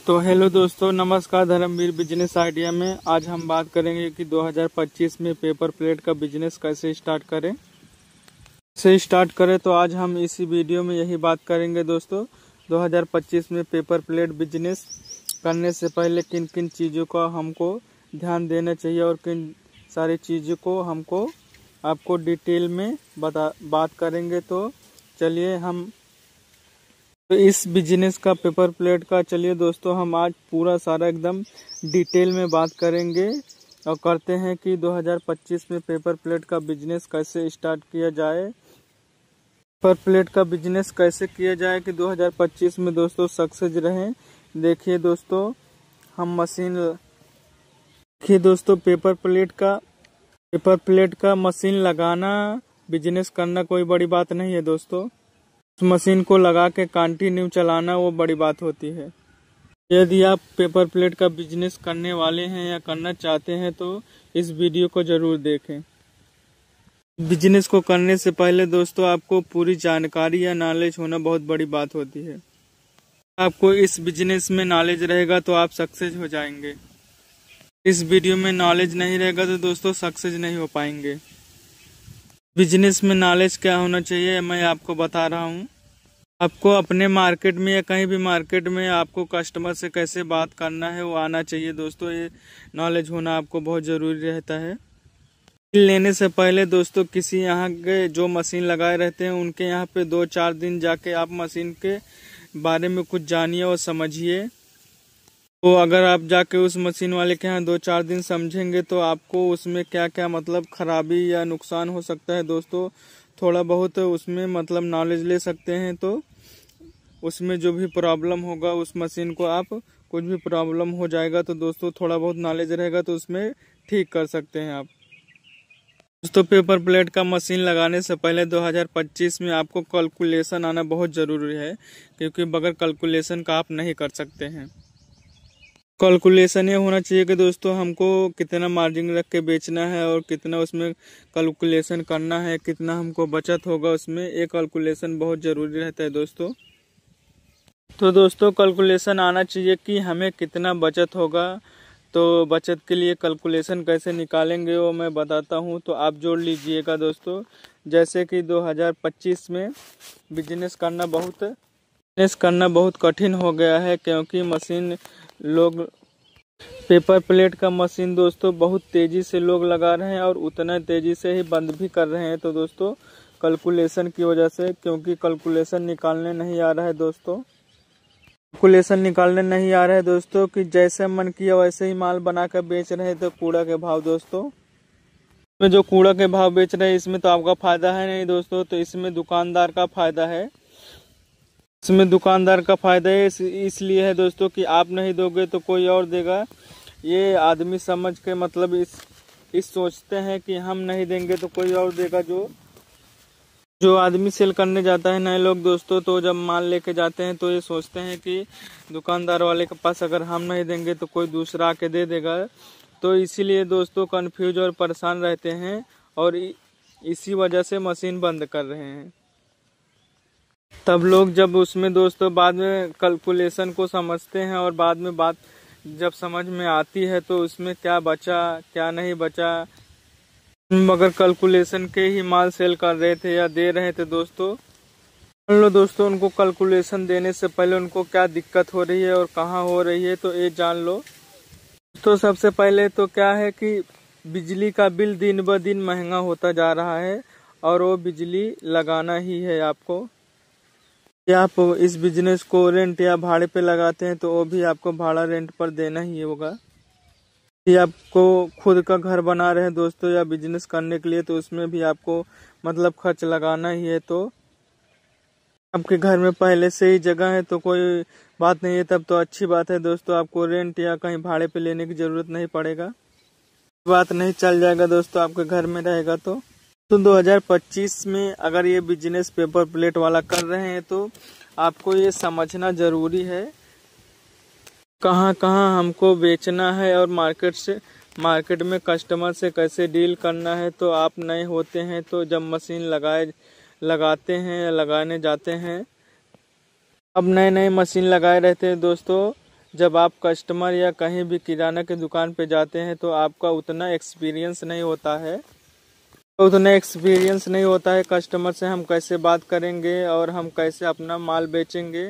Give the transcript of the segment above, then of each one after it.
तो हेलो दोस्तों, नमस्कार। धर्मवीर बिजनेस आइडिया में आज हम बात करेंगे कि 2025 में पेपर प्लेट का बिजनेस कैसे स्टार्ट करें। तो आज हम इसी वीडियो में यही बात करेंगे दोस्तों। 2025 में पेपर प्लेट बिजनेस करने से पहले किन किन चीज़ों का हमको ध्यान देना चाहिए और किन सारी चीज़ों को हमको आपको डिटेल में बात करेंगे। तो चलिए हम इस बिजनेस का पेपर प्लेट का चलिए दोस्तों हम आज पूरा सारा एकदम डिटेल में बात करेंगे और करते हैं कि 2025 में पेपर प्लेट का बिजनेस कैसे स्टार्ट किया जाए। पेपर प्लेट का बिजनेस कैसे किया जाए कि 2025 में दोस्तों सक्सेस रहें। देखिए दोस्तों पेपर प्लेट का मशीन लगाना बिजनेस करना कोई बड़ी बात नहीं है दोस्तों। उस मशीन को लगा के कंटिन्यू चलाना वो बड़ी बात होती है। यदि आप पेपर प्लेट का बिजनेस करने वाले हैं या करना चाहते हैं तो इस वीडियो को जरूर देखें। बिजनेस को करने से पहले दोस्तों आपको पूरी जानकारी या नॉलेज होना बहुत बड़ी बात होती है। आपको इस बिजनेस में नॉलेज रहेगा तो आप सक्सेस हो जाएंगे। इस वीडियो में नॉलेज नहीं रहेगा तो दोस्तों सक्सेस नहीं हो पाएंगे। बिजनेस में नॉलेज क्या होना चाहिए मैं आपको बता रहा हूँ। आपको अपने मार्केट में या कहीं भी मार्केट में आपको कस्टमर से कैसे बात करना है वो आना चाहिए दोस्तों। ये नॉलेज होना आपको बहुत ज़रूरी रहता है। लेने से पहले दोस्तों किसी यहाँ के जो मशीन लगाए रहते हैं उनके यहाँ पे 2-4 दिन जाके आप मशीन के बारे में कुछ जानिए और समझिए। तो अगर आप जाके उस मशीन वाले के यहाँ 2-4 दिन समझेंगे तो आपको उसमें क्या क्या मतलब खराबी या नुकसान हो सकता है दोस्तों थोड़ा बहुत उसमें मतलब नॉलेज ले सकते हैं। तो उसमें जो भी प्रॉब्लम होगा उस मशीन को आप कुछ भी प्रॉब्लम हो जाएगा तो दोस्तों थोड़ा बहुत नॉलेज रहेगा तो उसमें ठीक कर सकते हैं आप। दोस्तों पेपर प्लेट का मशीन लगाने से पहले 2025 में आपको कैलकुलेशन आना बहुत ज़रूरी है, क्योंकि बगैर कैलकुलेशन का आप नहीं कर सकते हैं। कैलकुलेशन ये होना चाहिए कि दोस्तों हमको कितना मार्जिन रख के बेचना है और कितना उसमें कैलकुलेशन करना है, कितना हमको बचत होगा उसमें। एक कैलकुलेशन बहुत ज़रूरी रहता है दोस्तों। तो दोस्तों कैलकुलेशन आना चाहिए कि हमें कितना बचत होगा। तो बचत के लिए कैलकुलेशन कैसे निकालेंगे वो मैं बताता हूँ, तो आप जोड़ लीजिएगा दोस्तों। जैसे कि 2025 में बिजनेस करना बहुत कठिन हो गया है, क्योंकि पेपर प्लेट का मशीन दोस्तों बहुत तेज़ी से लोग लगा रहे हैं और उतना तेज़ी से ही बंद भी कर रहे हैं। तो दोस्तों कैलकुलेशन की वजह से, क्योंकि कैलकुलेशन निकालने नहीं आ रहा है दोस्तों कि जैसे मन किया वैसे ही माल बना कर बेच रहे हैं। तो कूड़ा के भाव दोस्तों में जो कूड़ा के भाव बेच रहे हैं इसमें तो आपका फायदा है नहीं दोस्तों। तो इसमें दुकानदार का फायदा है। इसलिए है दोस्तों कि आप नहीं दोगे तो कोई और देगा। ये आदमी समझ के मतलब इस सोचते हैं कि हम नहीं देंगे तो कोई और देगा। जो आदमी सेल करने जाता है नए लोग दोस्तों, तो जब माल लेके जाते हैं तो ये सोचते हैं कि दुकानदार वाले के पास अगर हम नहीं देंगे तो कोई दूसरा आके दे देगा। तो इसीलिए दोस्तों कंफ्यूज और परेशान रहते हैं और इसी वजह से मशीन बंद कर रहे हैं। तब लोग जब उसमें दोस्तों बाद में कैलकुलेशन को समझते हैं और बाद में बात जब समझ में आती है तो उसमें क्या बचा क्या नहीं बचा, मगर कैलकुलेशन के ही माल सेल कर रहे थे या दे रहे थे दोस्तों दोस्तों उनको कैलकुलेशन देने से पहले उनको क्या दिक्कत हो रही है और कहाँ हो रही है तो ये जान लो। तो सबसे पहले तो क्या है कि बिजली का बिल दिन ब दिन महंगा होता जा रहा है और वो बिजली लगाना ही है आपको। या आप इस बिजनेस को रेंट या भाड़े पे लगाते हैं तो वो भी आपको भाड़ा रेंट पर देना ही होगा। यदि आपको खुद का घर बना रहे हैं दोस्तों या बिजनेस करने के लिए तो उसमें भी आपको मतलब खर्च लगाना ही है। तो आपके घर में पहले से ही जगह है तो कोई बात नहीं है, तब तो अच्छी बात है दोस्तों। आपको रेंट या कहीं भाड़े पे लेने की जरूरत नहीं पड़ेगा। बात नहीं चल जाएगा दोस्तों आपके घर में रहेगा। तो 2025 में अगर ये बिजनेस पेपर प्लेट वाला कर रहे हैं तो आपको ये समझना ज़रूरी है कहाँ कहाँ हमको बेचना है और मार्केट में कस्टमर से कैसे डील करना है। तो आप नए होते हैं तो जब मशीन लगाते हैं या लगाने जाते हैं, अब नए मशीन लगाए रहते हैं दोस्तों, जब आप कस्टमर या कहीं भी किराना की दुकान पे जाते हैं तो आपका उतना एक्सपीरियंस नहीं होता है। कस्टमर से हम कैसे बात करेंगे और हम कैसे अपना माल बेचेंगे।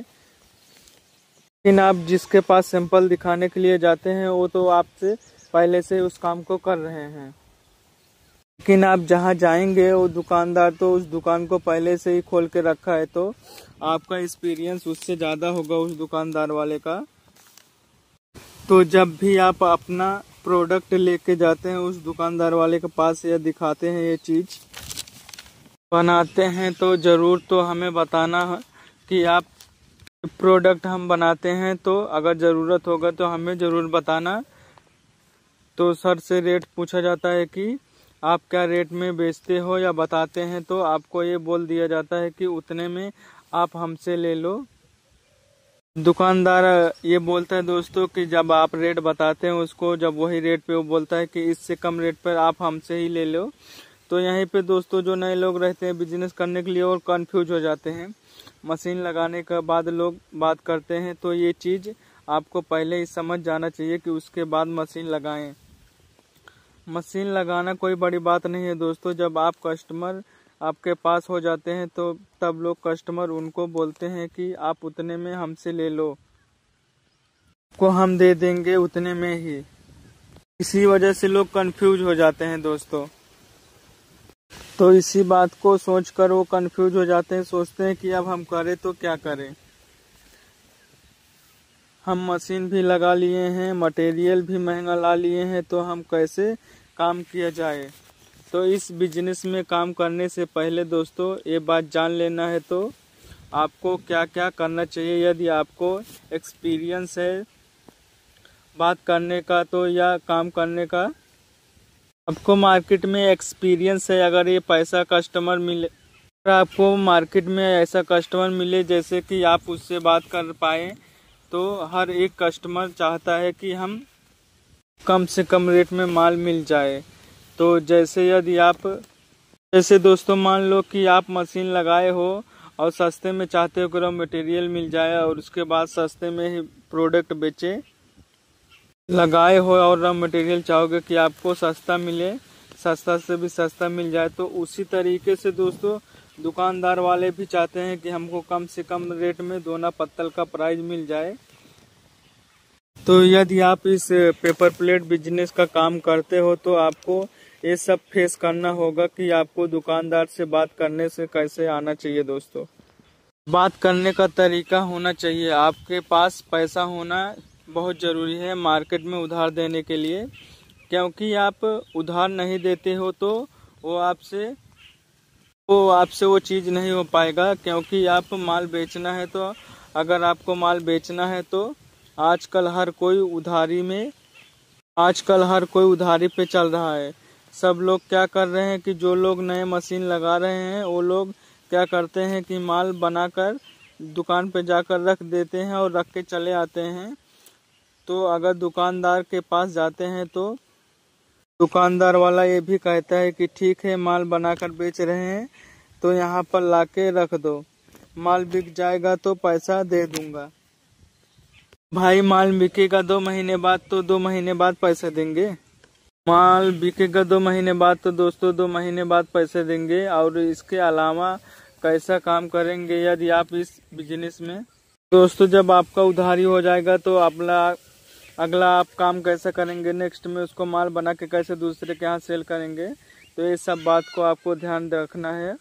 लेकिन आप जिसके पास सैंपल दिखाने के लिए जाते हैं वो तो आपसे पहले से उस काम को कर रहे हैं। लेकिन आप जहां जाएंगे वो दुकानदार तो उस दुकान को पहले से ही खोल के रखा है, तो आपका एक्सपीरियंस उससे ज़्यादा होगा उस दुकानदार वाले का। तो जब भी आप अपना प्रोडक्ट लेके जाते हैं उस दुकानदार वाले के पास या दिखाते हैं ये चीज़ बनाते हैं तो ज़रूर तो हमें बताना कि आप प्रोडक्ट हम बनाते हैं, तो अगर ज़रूरत होगा तो हमें ज़रूर बताना। तो सर से रेट पूछा जाता है कि आप क्या रेट में बेचते हो या बताते हैं, तो आपको ये बोल दिया जाता है कि उतने में आप हमसे ले लो। दुकानदार ये बोलता है दोस्तों कि जब आप रेट बताते हैं उसको, जब वही रेट पे वो बोलता है कि इससे कम रेट पर आप हमसे ही ले लो। तो यहीं पे दोस्तों जो नए लोग रहते हैं बिजनेस करने के लिए और कंफ्यूज हो जाते हैं। मशीन लगाने के बाद लोग बात करते हैं, तो ये चीज़ आपको पहले ही समझ जाना चाहिए कि उसके बाद मशीन लगाएं। मशीन लगाना कोई बड़ी बात नहीं है दोस्तों। जब आप कस्टमर आपके पास हो जाते हैं तो तब लोग कस्टमर उनको बोलते हैं कि आप उतने में हमसे ले लो, को हम दे देंगे उतने में ही। इसी वजह से लोग कंफ्यूज हो जाते हैं दोस्तों। तो इसी बात को सोचकर वो कंफ्यूज हो जाते हैं, सोचते हैं कि अब हम करें तो क्या करें। हम मशीन भी लगा लिए हैं, मटेरियल भी महंगा ला लिए हैं, तो हम कैसे काम किया जाए। तो इस बिजनेस में काम करने से पहले दोस्तों ये बात जान लेना है तो आपको क्या क्या करना चाहिए। यदि आपको एक्सपीरियंस है बात करने का तो या काम करने का, आपको मार्केट में एक्सपीरियंस है, अगर ये पैसा कस्टमर मिले, अगर आपको मार्केट में ऐसा कस्टमर मिले जैसे कि आप उससे बात कर पाए, तो हर एक कस्टमर चाहता है कि हम कम से कम रेट में माल मिल जाए। तो जैसे दोस्तों मान लो कि आप मशीन लगाए हो और सस्ते में चाहते हो कि रॉ मटेरियल मिल जाए और उसके बाद सस्ते में ही प्रोडक्ट बेचे। लगाए हो और रॉ मटेरियल चाहोगे कि आपको सस्ता मिले, सस्ता से भी सस्ता मिल जाए। तो उसी तरीके से दोस्तों दुकानदार वाले भी चाहते हैं कि हमको कम से कम रेट में दोना पत्तल का प्राइस मिल जाए। तो यदि आप इस पेपर प्लेट बिजनेस का काम करते हो तो आपको ये सब फेस करना होगा कि आपको दुकानदार से बात करने से कैसे आना चाहिए दोस्तों। बात करने का तरीका होना चाहिए। आपके पास पैसा होना बहुत ज़रूरी है मार्केट में उधार देने के लिए, क्योंकि आप उधार नहीं देते हो तो वो आपसे वो चीज़ नहीं हो पाएगा। क्योंकि आप माल बेचना है, तो अगर आपको माल बेचना है तो आजकल हर कोई उधारी पे चल रहा है। सब लोग क्या कर रहे हैं कि जो लोग नए मशीन लगा रहे हैं वो लोग क्या करते हैं कि माल बनाकर दुकान पे जाकर रख देते हैं और रख के चले आते हैं। तो अगर दुकानदार के पास जाते हैं तो दुकानदार वाला ये भी कहता है कि ठीक है माल बनाकर बेच रहे हैं तो यहाँ पर लाके रख दो, माल बिक जाएगा तो पैसा दे दूंगा। भाई माल बिकेगा 2 महीने बाद तो 2 महीने बाद पैसे देंगे। माल बिकेगा 2 महीने बाद तो दोस्तों 2 महीने बाद पैसे देंगे। और इसके अलावा कैसा काम करेंगे यदि आप इस बिजनेस में दोस्तों, जब आपका उधारी हो जाएगा तो अगला आप काम कैसा करेंगे, नेक्स्ट में उसको माल बना के कैसे दूसरे के यहाँ सेल करेंगे। तो ये सब बात को आपको ध्यान रखना है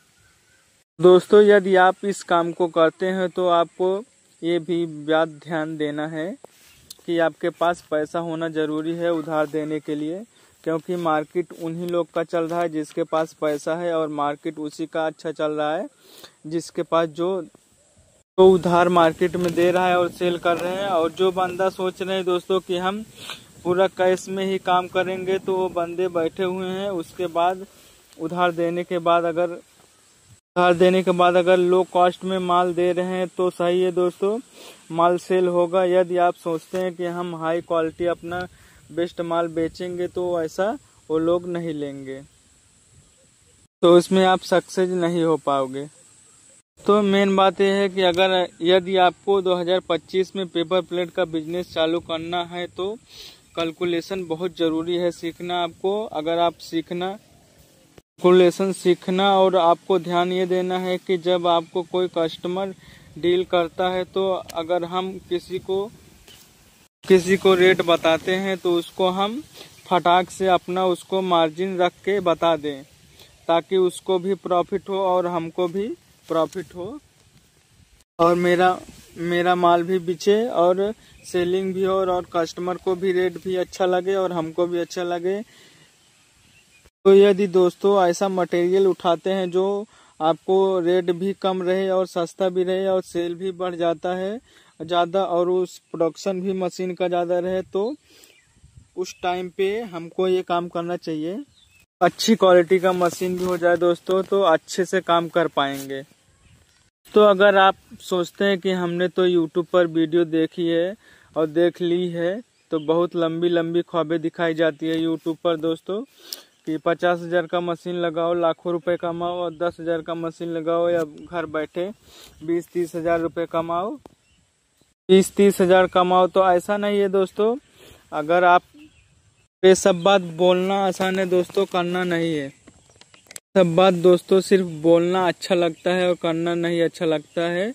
दोस्तों। यदि आप इस काम को करते हैं तो आपको ये भी बात ध्यान देना है कि आपके पास पैसा होना ज़रूरी है उधार देने के लिए, क्योंकि मार्केट उन्हीं लोग का चल रहा है जिसके पास पैसा है, और मार्केट उसी का अच्छा चल रहा है जिसके पास जो उधार मार्केट में दे रहा है और सेल कर रहे हैं। और जो बंदा सोच रहे हैं दोस्तों कि हम पूरा कैश में ही काम करेंगे, तो वो बंदे बैठे हुए हैं। उसके बाद उधार देने के बाद अगर लो कॉस्ट में माल दे रहे हैं तो सही है दोस्तों, माल सेल होगा। यदि आप सोचते हैं कि हम हाई क्वालिटी अपना बेस्ट माल बेचेंगे तो ऐसा वो लोग नहीं लेंगे, तो इसमें आप सक्सेस नहीं हो पाओगे। तो मेन बात यह है कि अगर यदि आपको 2025 में पेपर प्लेट का बिजनेस चालू करना है तो कैलकुलेशन बहुत ज़रूरी है सीखना आपको। अगर आप कैलकुलेशन सीखना और आपको ध्यान ये देना है कि जब आपको कोई कस्टमर डील करता है तो अगर हम किसी को रेट बताते हैं तो उसको हम फटाक से अपना उसको मार्जिन रख के बता दें, ताकि उसको भी प्रॉफिट हो और हमको भी प्रॉफिट हो और मेरा माल भी बिचे और सेलिंग भी हो और कस्टमर को भी रेट भी अच्छा लगे और हमको भी अच्छा लगे। तो यदि दोस्तों ऐसा मटेरियल उठाते हैं जो आपको रेट भी कम रहे और सस्ता भी रहे और सेल भी बढ़ जाता है ज़्यादा और उस प्रोडक्शन भी मशीन का ज़्यादा रहे, तो उस टाइम पे हमको ये काम करना चाहिए। अच्छी क्वालिटी का मशीन भी हो जाए दोस्तों तो अच्छे से काम कर पाएंगे। तो अगर आप सोचते हैं कि हमने तो YouTube पर वीडियो देखी है और देख ली है तो बहुत लंबी लंबी ख्वाबें दिखाई जाती है YouTube पर दोस्तों कि 50,000 का मशीन लगाओ लाखों रुपए कमाओ और 10,000 का मशीन लगाओ या घर बैठे 20-30 हजार रुपये कमाओ, 20-30 हजार कमाओ। तो ऐसा नहीं है दोस्तों। अगर आप ये सब बात बोलना आसान है दोस्तों, करना नहीं है। सब बात दोस्तों सिर्फ बोलना अच्छा लगता है और करना नहीं अच्छा लगता है।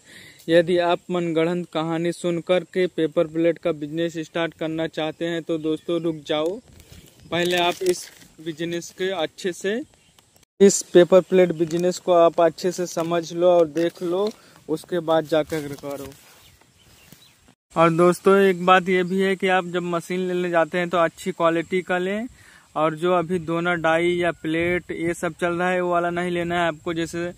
यदि आप मनगढ़ंत कहानी सुनकर के पेपर प्लेट का बिजनेस स्टार्ट करना चाहते हैं तो दोस्तों रुक जाओ। पहले आप इस बिजनेस के अच्छे से, इस पेपर प्लेट बिजनेस को आप अच्छे से समझ लो और देख लो, उसके बाद जाकर करो। और दोस्तों एक बात ये भी है कि आप जब मशीन लेने जाते हैं तो अच्छी क्वालिटी का लें और जो अभी डोनर डाई या प्लेट ये सब चल रहा है वो वाला नहीं लेना है आपको। जैसे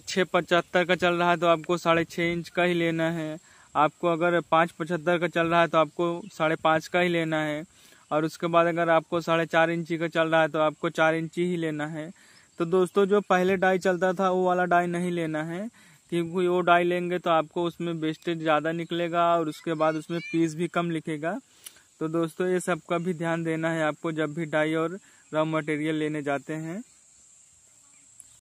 675 का चल रहा है तो आपको 6.5 इंच का ही लेना है। आपको अगर 575 का चल रहा है तो आपको 5.5 का ही लेना है। और उसके बाद अगर आपको 4.5 इंची का चल रहा है तो आपको 4 इंची ही लेना है। तो दोस्तों जो पहले डाई चलता था वो वाला डाई नहीं लेना है, क्योंकि वो डाई लेंगे तो आपको उसमें वेस्टेज ज़्यादा निकलेगा और उसके बाद उसमें पीस भी कम लिखेगा। तो दोस्तों ये सब का भी ध्यान देना है आपको जब भी डाई और रॉ मटेरियल लेने जाते हैं।